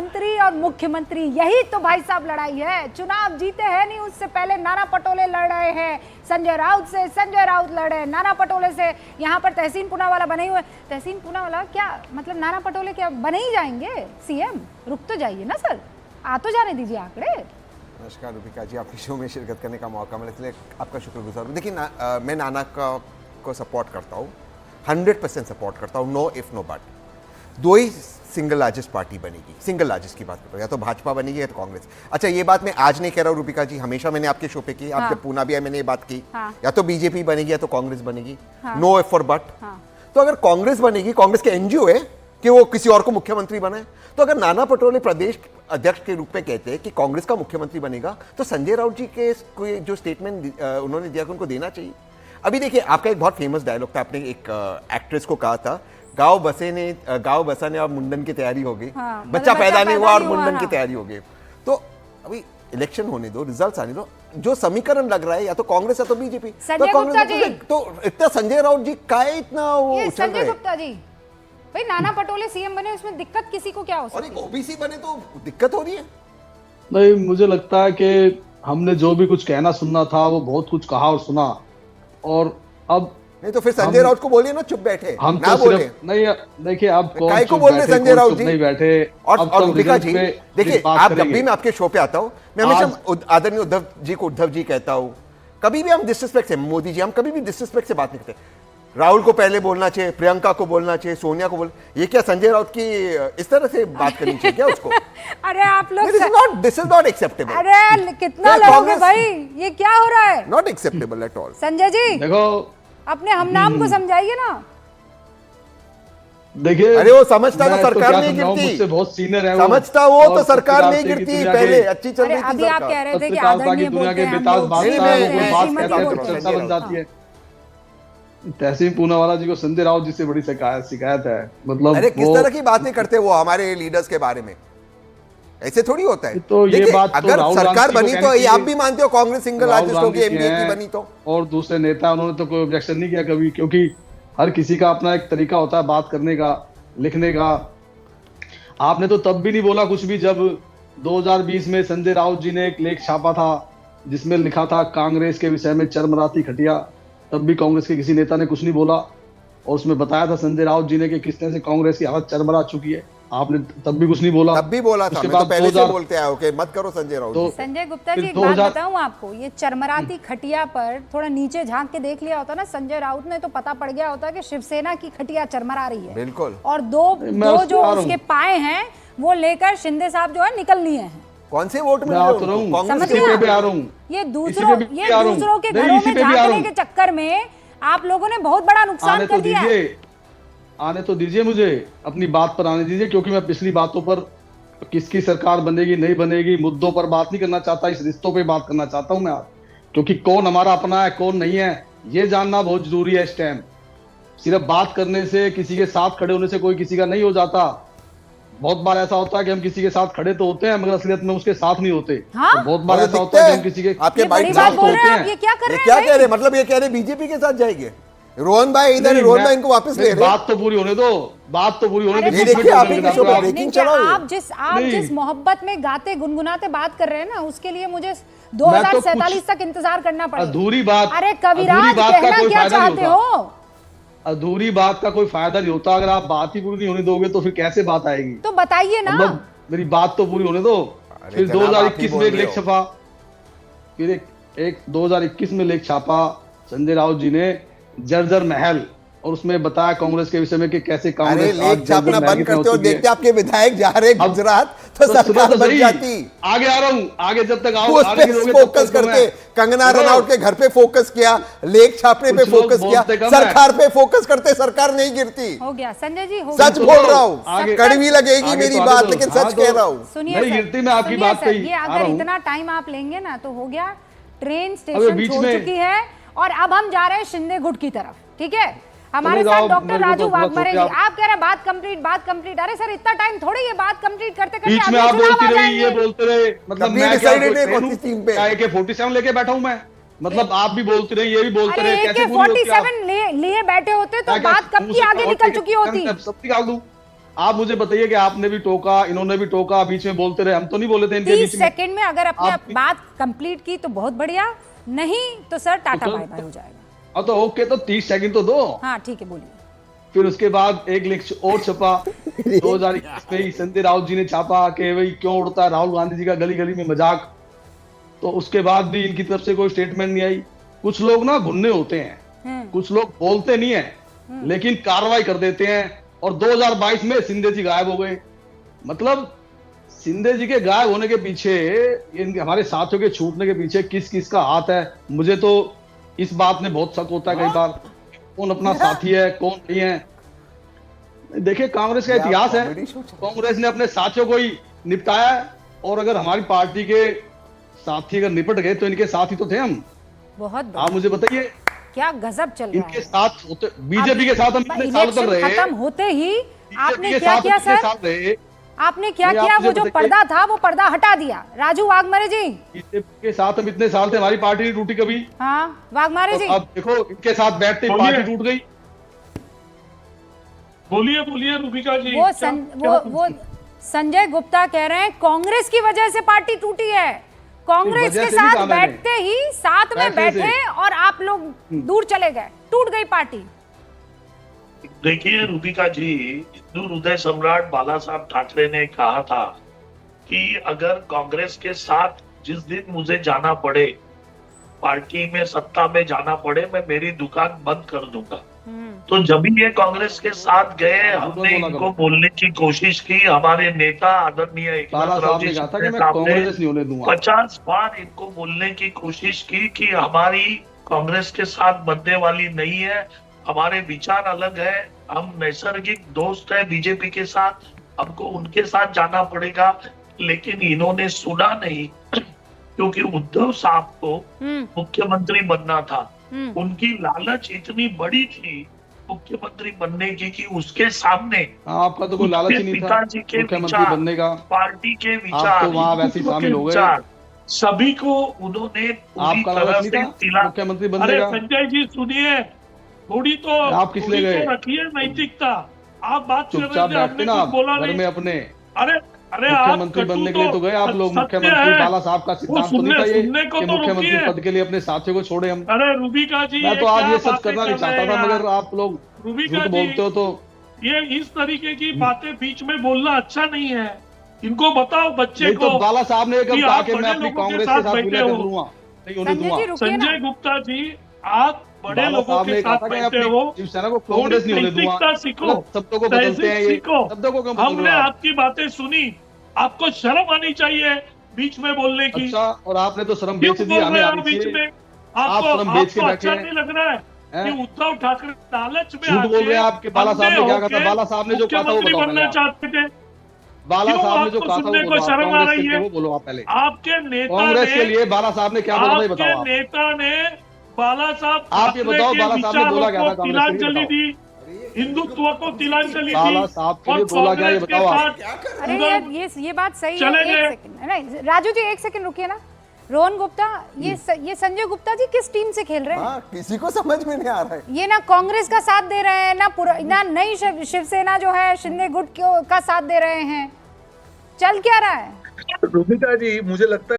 मंत्री और मुख्यमंत्री, यही तो भाई साहब लड़ाई है। चुनाव जीते हैं नहीं, उससे पहले नाना पटोले लड़ रहे हैं संजय राउत से, संजय राउत लड़ रहे हैं नाना पटोले से। यहाँ पर तहसीन पूनावाला बने हुए, तहसीन पूनावाला क्या मतलब नाना पटोले क्या बने ही जाएंगे सीएम? रुक तो जाइए ना सर, आ तो जाने दीजिए आंकड़े। नमस्कार रूपिका जी, आपके शो में शिरकत करने का मौका मिला इसलिए आपका शुक्रगुजार हूँ। देखिए मैं नाना को सपोर्ट करता हूँ, 100% सपोर्ट करता हूँ, नो इफ नो बट। दो ही सिंगल लार्जेस्ट पार्टी बनेगी, सिंगल लार्जेस्ट की बात कर रहा हूँ, या तो भाजपा बनेगी या तो कांग्रेस। अच्छा ये बात मैं आज नहीं कह रहा हूँ रूपिका जी, हमेशा मैंने आपके शो पे की, आप जब पूना भी आए मैंने ये बात की, या तो बीजेपी बनेगी या तो कांग्रेस बनेगी, नो इफ और बट। तो अगर कांग्रेस बनेगी, कांग्रेस के एनजीओ है कि वो किसी और को मुख्यमंत्री बनाए, तो अगर नाना पटोले प्रदेश अध्यक्ष के रूप में कहते हैं कि कांग्रेस का मुख्यमंत्री बनेगा, तो संजय राउत जी के जो स्टेटमेंट उन्होंने दिया उनको देना चाहिए। अभी देखिए आपका एक बहुत फेमस डायलॉग था, आपने एक एक्ट्रेस को कहा था गांव बसाने और मुंडन की तैयारी हो गई, बच्चा पैदा नहीं हुआ और मुंडन की तैयारी हो गई। तो अभी इलेक्शन होने दो, रिजल्ट्स आने दो, जो समीकरण लग रहा है या तो कांग्रेस या तो बीजेपी, तो कांग्रेस तो इतना संजय राउत जी का इतना वो उछल रहे हैं। भाई नाना पटोले सीएम बने, उसमें दिक्कत किसी को क्या हो सकती है? और एक ओबीसी बने तो दिक्कत हो रही है। नहीं, मुझे लगता है कि हमने जो भी कुछ कहना सुनना था वो बहुत कुछ कहा और सुना, और अब नहीं तो फिर संजय राउत को बोलिए ना चुप बैठे, हम ना तो बोले। नहीं देखिए अब काय को बोल रहे संजय राउत जी नहीं बैठे। और रूपिका जी देखिए, आप जब भी मैं आपके शो पे आता हूँ मैं हमेशा आदरणीय उद्धव जी को उद्धव जी कहता हूँ, कभी भी हम डिसरिस्पेक्ट से, मोदी जी हम कभी भी डिसरिस्पेक्ट से बात नहीं करते। राहुल को पहले बोलना चाहिए, प्रियंका को बोलना चाहिए, सोनिया को बोल, ये क्या संजय राउत की इस तरह से बात करनी चाहिए क्या उसको? अरे आप लोग दिस इज नॉट एक्सेप्टेबल। अरे कितना लड़ोगे भाई, ये क्या हो रहा है? Not acceptable at all. Sanjay ji देखो अपने हम नाम को समझाइए ना। देखिए अरे वो समझता तो सरकार नहीं गिरती, मुझसे बहुत सीनियर है, समझता वो तो सरकार नहीं गिरती, पहले अच्छी चल रही थी। अभी आप कह रहे थे कि आदरणीय दुनिया के बेताज बादशाह वो बात कहते हैं तो चर्चा बन जाती है। तहसीन पूनावाला जी को संजय राउत जी से बड़ी शिकायत है, मतलब अरे किस तरह की बातें करते वो हमारे लीडर्स के बारे में, ऐसे थोड़ी होता है। तो ये बात अगर सरकार बनी तो ये आप भी मानते हो कांग्रेस सिंगल लार्जेस्ट होगी, एमडीए की बनी तो, और दूसरे नेता उन्होंने तो कोई ऑब्जेक्शन नहीं किया कभी, क्योंकि हर किसी का अपना एक तरीका होता है बात करने का, लिखने का। आपने तो तब भी नहीं बोला कुछ भी जब 2020 में संजय राउत जी ने एक लेख छापा था जिसमें लिखा था कांग्रेस के विषय में चरमराती खटिया, तब भी कांग्रेस के किसी नेता ने कुछ नहीं बोला, और उसमें बताया था संजय राउत जी ने कि किस तरह से कांग्रेस की हालत चरमरा चुकी है। आपने तब भी कुछ नहीं बोला। तब भी बोला था, मैं तो पहले से बोलते आया हूं कि मत करो संजय राउत जी। संजय गुप्ता जी एक बात बताऊं आपको, ये चरमराती खटिया पर थोड़ा नीचे झांक के देख लिया होता ना संजय राउत ने, तो पता पड़ गया होता कि शिवसेना की खटिया चरमरा रही है। बिल्कुल। और दो जो उसके पाए हैं वो लेकर शिंदे साहब जो है निकल लिए हैं। कौन से वोट में कांग्रेस पे आ रहा हूं, ये दूसरों के घरों में झांकने के चक्कर में आप लोगों ने बहुत बड़ा नुकसान कर दिया। आने तो दीजिए, मुझे अपनी बात पर आने दीजिए, क्योंकि मैं पिछली बातों पर किसकी सरकार बनेगी नहीं बनेगी मुद्दों पर बात नहीं करना चाहता, इस रिश्तों पे बात करना चाहता हूं मैं आप, क्योंकि कौन हमारा अपना है कौन नहीं है ये जानना बहुत जरूरी है इस टाइम। सिर्फ बात करने से, किसी के साथ खड़े होने से कोई किसी का नहीं हो जाता। बहुत बार ऐसा होता है कि हम किसी के साथ खड़े तो होते हैं मगर असलियत में उसके साथ नहीं होते। हाँ? तो बहुत बार ऐसा होता है कि हम किसी के आपके बाइक बात बोल रहे हैं, ये क्या कर रहे हैं? मतलब ये कह रहे बीजेपी के साथ जाएंगे। रोहन भाई इधर, रोहन भाई इनको वापस ले रहे। बात तो पूरी होने दो, बात तो पूरी होने दो। ये देखिए आप ही के शो पे ब्रेकिंग चलाओ। आप जिस मोहब्बत में गाते गुनगुनाते बात कर रहे हैं ना, उसके लिए मुझे 2047 तक इंतजार करना पड़ेगा। अधूरी बात, अरे कविराज कहना क्या चाहते हो? अधूरी बात का कोई फायदा नहीं होता, अगर आप बात ही पूरी नहीं होने दोगे तो फिर कैसे बात आएगी? तो बताइए ना, मेरी बात तो पूरी होने दो। फिर 2021 में एक लेख छपा, फिर एक 2021 में लेख छापा संजय राउत जी ने, जर्जर महल, और उसमें बताया कांग्रेस के विषय में कि कैसे कांग्रेस लेख छापना बंद करते हो, देखते आपके विधायक जा रहे गुजरात तो सरकार बन जाती। आगे आ रहा हूं, आगे जब तक आओ आगे फोकस करते, कंगना रनौत के घर पे फोकस किया, लेख छापने पे फोकस किया, सरकार पे फोकस करते, सरकार नहीं गिरती। हो गया संजय जी, सच बोल रहा हूँ, कड़वी लगेगी मेरी बात लेकिन सच कह रहा हूँ। सुनिए गिरती मैं आपकी बात पे ये अगर इतना टाइम आप लेंगे ना तो हो गया। ट्रेन स्टेशन छोड़ चुकी है और अब हम जा रहे हैं शिंदे गुट की तरफ, ठीक है? हमारे साथ डॉक्टर राजू वाघमारे जी। आप कह रहे हैं बात कंप्लीट। अरे सर इतना टाइम थोड़ी है बात कंप्लीट करते करते बीच में आप बोलते रहे, ये बोलते रहे, मतलब मैं क्या 47 लेके बैठा हूं मैं, मतलब आप भी बोलते रहे, ये भी बोलते रहे, कैसे 47 लिए बैठे होते तो बात कब की आगे निकल चुकी होती। सब निकाल दूं, आप मुझे बताइए कि आपने भी टोका, इन्होंने भी टोका, बीच में बोलते रहे, हम तो नहीं बोले थे इनके 30 बीच में। सेकंड में अगर अपने आप- बात कंप्लीट की तो बहुत बढ़िया, नहीं तो सर टाटा तो- बाय बाय हो जाएगा। हाँ तो ओके, तो 30 सेकंड तो दो। हाँ ठीक है, बोलिए। फिर उसके बाद एक लिख और छपा 2021 में ही संजय राउत जी ने छापा कि भाई क्यों उड़ता है राहुल गांधी जी का गली गली में मजाक। तो उसके बाद भी इनकी तरफ से कोई स्टेटमेंट नहीं आई। कुछ लोग ना भुन्ने होते हैं, कुछ लोग बोलते नहीं है लेकिन कार्रवाई कर देते हैं। और 2022 में शिंदे जी गायब हो गए। मतलब शिंदे जी के गायब होने के पीछे, इनके हमारे साथियों के छूटने के पीछे किस किस का हाथ है, मुझे तो इस बात में बहुत शक होता है कई बार, कौन अपना साथी है कौन नहीं है। देखिए कांग्रेस का इतिहास है, कांग्रेस ने अपने साथियों को ही निपटाया है। और अगर हमारी पार्टी के साथी अगर निपट गए तो इनके साथी तो थे हम। बहुत बढ़िया। आप मुझे बताइए, क्या गजब चल रहा इनके है। साथ होते, बीजेपी के साथ हम इतने साल तक इलेक्शन रहे, खत्म होते ही आपने बीजेपी के क्या साथ किया इतने सर? साल रहे, आपने क्या नहीं, किया? आप वो मुझे जो बताइए। पर्दा था वो पर्दा हटा दिया। राजू वाघमारे जी। बीजेपी के साथ हम इतने साल थे, हमारी पार्टी नहीं टूटी कभी। हाँ वाघमारे जी। और अब देखो इनके साथ बैठते ही बोलिए। पार्टी टूट गई। बोलिए बोलिए रूबिका जी। वो संजय गुप्ता कह रहे हैं कांग्रेस की वजह से पार्टी टूटी है। कांग्रेस वजह के से नहीं साथ कहा मैंने। बैठते ही साथ में बैठने से। बैठे और आप लोग दूर चले गए, टूट गई पार्टी। देखिए रूबिका जी, हिंदू हृदय सम्राट बाला साहब ठाकरे ने कहा था कि अगर कांग्रेस के साथ जिस दिन मुझे जाना पड़े, पार्टी में सत्ता में जाना पड़े, मैं मेरी दुकान बंद कर दूंगा। तो जब भी ये कांग्रेस के साथ गए, हमने इनको बोलने की कोशिश की। हमारे नेता आदरणीय बाला एकनाथ राव साहब जी ने कहा था कि शिंदे मैं साहब ने कांग्रेस नहीं होने दूंगा। 50 बार इनको बोलने की कोशिश की कि हमारी कांग्रेस के साथ बनने वाली नहीं है, हमारे विचार अलग है, हम नैसर्गिक दोस्त है बीजेपी के साथ, हमको उनके साथ जाना पड़ेगा। लेकिन इन्होंने सुना नहीं, क्योंकि उद्धव साहब को मुख्यमंत्री बनना था। उनकी लालच इतनी बड़ी थी मुख्यमंत्री बनने की कि उसके सामने आपका तो कोई लालच ही नहीं था पिताजी के मुख्यमंत्री विचार, बनने का। पार्टी के आप विचार, तो वहाँ वैसे ही हिंदुत्व शामिल के हो गए। विचार, सभी को उन्होंने पूरी आपका तरह लालच से नहीं था तिला। मुख्यमंत्री बनने अरे का। संजय जी सुनिए, थोड़ी तो आप किस लिए गए? रखिए नैतिकता। आप बात कर रहे चुपचाप थे, बैठते हमने ना कुछ बोला घर नहीं। में अपने। अरे अरे मुख्यमंत्री बनने के लिए तो गए आप लोग। सत्य मुख्यमंत्री है। बाला साहब का सिद्धांत तो नहीं था ये सुनने को कि तो मुख्यमंत्री रुकिए। पद के लिए अपने साथियों को छोड़े हम। अरे रूबिका जी, मैं तो आज क्या ये सब बातें करना नहीं कर रहे चाहता था, हैं मगर यार? आप लोग रूबिका झूठ जी, बोलते हो तो। ये इस तरीके की बातें बीच में बोलना अच्छा नहीं है। इनको बताओ बच्चे नहीं तो को बाला साहब ने कब कि कहा आप कि मैं बड़े अपनी लोगों के कांग्रेस साथ के साथ बैठे विलय कर हो। लूंगा, नहीं होने संजय जी दूंगा। रुकिए ना। संजय गुप्ता जी, आप बड़े बाला लोगों साहब के ने कहा साथ था कि बैठे अपनी हो, शिवसेना को थोड़ी कांग्रेस नहीं होने दूंगा। नैतिकता सीखो, मतलब शब्दों को बदलते हैं तहजीब ये, सीखो। शब्दों को क्यों बदल हमने रहे हो आप? आपकी बातें सुनी, आपको शर्म आनी चाहिए बीच में बोलने की। अच्छा, और आपने तो शर्म क्यों बेच दी, बोल हमें रहे हो आनी बीच चाहिए। में? आप शर्म बेच के आपको बैठे अच्छा हैं। नहीं लग रहा है हैं? कि उद्धव ठाकरे लालच में झूठ बोल रहे हैं आपके। बाला साहब ने क्या कहा था? बाला साहब ने जो कहा था वो मुख्यमंत्री बताओ बनना पहले आप। चाहते थे। बाला क्यों साहब ने जो आपको कहा था सुनने वो को बताओ। शर्म आ कांग्रेस रही के लिए है? वो बोलो आप पहले। आपके नेता कांग्रेस के लिए बाला साहब ने क्या बोला था ये बताओ आपके आप। नेता ने बाला साहब आप ये ठाकरे बताओ, के बाला साहब ने बोला क्या था विचारों को कांग्रेस के लिए तिलांजलि बताओ। दी, हिंदुत्व को तिलांजलि दी। बाला साहब के लिए और बोला क्या ये कांग्रेस के बताओ आप। साथ अरे उधर ये बात सही चले है। गए। एक सेकंड नहीं राजू जी, एक सेकंड रुकिए ना। रोहन गुप्ता, ये संजय गुप्ता जी किस टीम से खेल रहे हैं? हाँ, किसी को समझ में नहीं आ रहा है। ये ना कांग्रेस का साथ दे रहे हैं, ना नई शिवसेना जो है शिंदे गुट का साथ दे रहे हैं। चल क्या रहा है? रूबिका जी, मुझे लगता